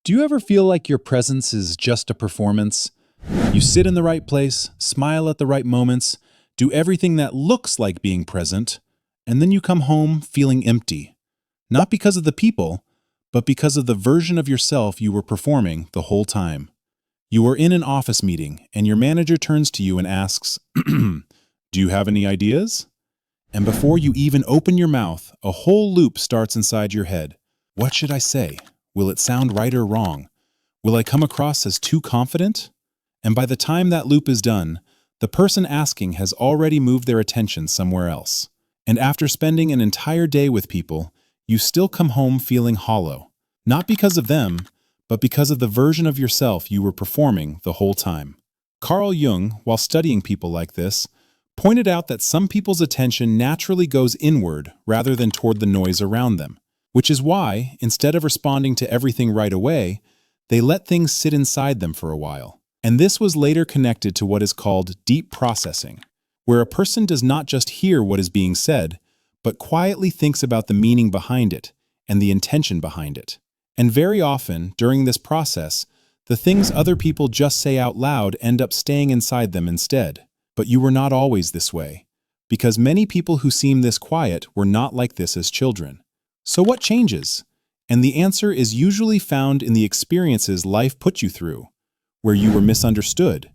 Do you ever feel like your presence is just a performance? You sit in the right place, smile at the right moments, do everything that looks like being present, and then you come home feeling empty. Not because of the people, but because of the version of yourself you were performing the whole time. You are in an office meeting, and your manager turns to you and asks, "Do you have any ideas?" And before you even open your mouth, a whole loop starts inside your head. What should I say? Will it sound right or wrong? Will I come across as too confident? And by the time that loop is done, the person asking has already moved their attention somewhere else. And after spending an entire day with people, you still come home feeling hollow. Not because of them, but because of the version of yourself you were performing the whole time. Carl Jung, while studying people like this, pointed out that some people's attention naturally goes inward rather than toward the noise around them. Which is why, instead of responding to everything right away, they let things sit inside them for a while. And this was later connected to what is called deep processing, where a person does not just hear what is being said, but quietly thinks about the meaning behind it and the intention behind it. And very often, during this process, the things other people just say out loud end up staying inside them instead. But you were not always this way, because many people who seem this quiet were not like this as children. So what changes? And the answer is usually found in the experiences life put you through, where you were misunderstood,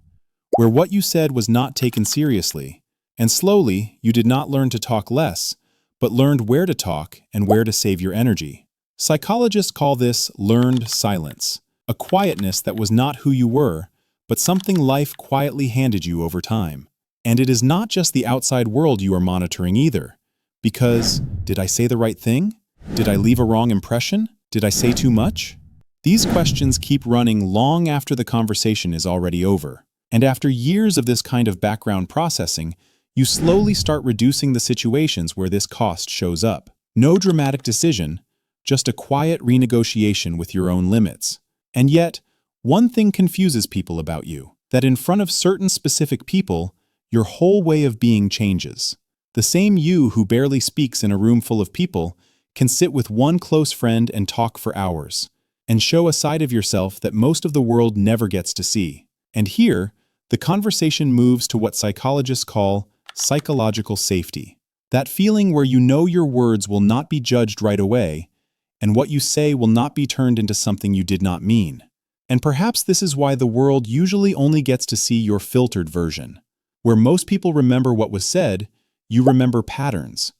where what you said was not taken seriously, and slowly you did not learn to talk less, but learned where to talk and where to save your energy. Psychologists call this learned silence, a quietness that was not who you were, but something life quietly handed you over time. And it is not just the outside world you are monitoring either, because, did I say the right thing? Did I leave a wrong impression? Did I say too much? These questions keep running long after the conversation is already over. And after years of this kind of background processing, you slowly start reducing the situations where this cost shows up. No dramatic decision, just a quiet renegotiation with your own limits. And yet, one thing confuses people about you, that in front of certain specific people, your whole way of being changes. The same you who barely speaks in a room full of people can sit with one close friend and talk for hours, and show a side of yourself that most of the world never gets to see. And here, the conversation moves to what psychologists call psychological safety. That feeling where you know your words will not be judged right away, and what you say will not be turned into something you did not mean. And perhaps this is why the world usually only gets to see your filtered version. Where most people remember what was said, you remember patterns.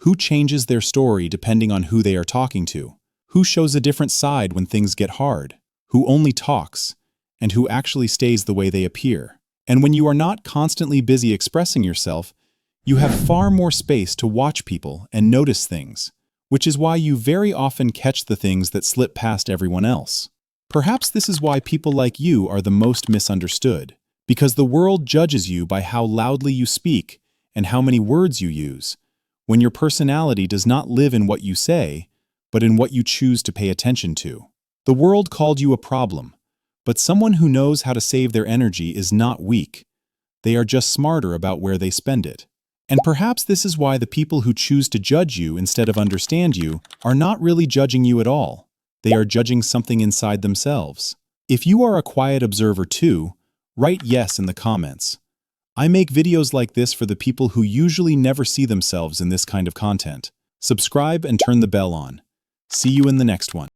Who changes their story depending on who they are talking to? Who shows a different side when things get hard? Who only talks? And who actually stays the way they appear? And when you are not constantly busy expressing yourself, you have far more space to watch people and notice things, which is why you very often catch the things that slip past everyone else. Perhaps this is why people like you are the most misunderstood, because the world judges you by how loudly you speak and how many words you use, when your personality does not live in what you say, but in what you choose to pay attention to. The world called you a problem, but someone who knows how to save their energy is not weak. They are just smarter about where they spend it. And perhaps this is why the people who choose to judge you instead of understand you are not really judging you at all. They are judging something inside themselves. If you are a quiet observer too, write yes in the comments. I make videos like this for the people who usually never see themselves in this kind of content. Subscribe and turn the bell on. See you in the next one.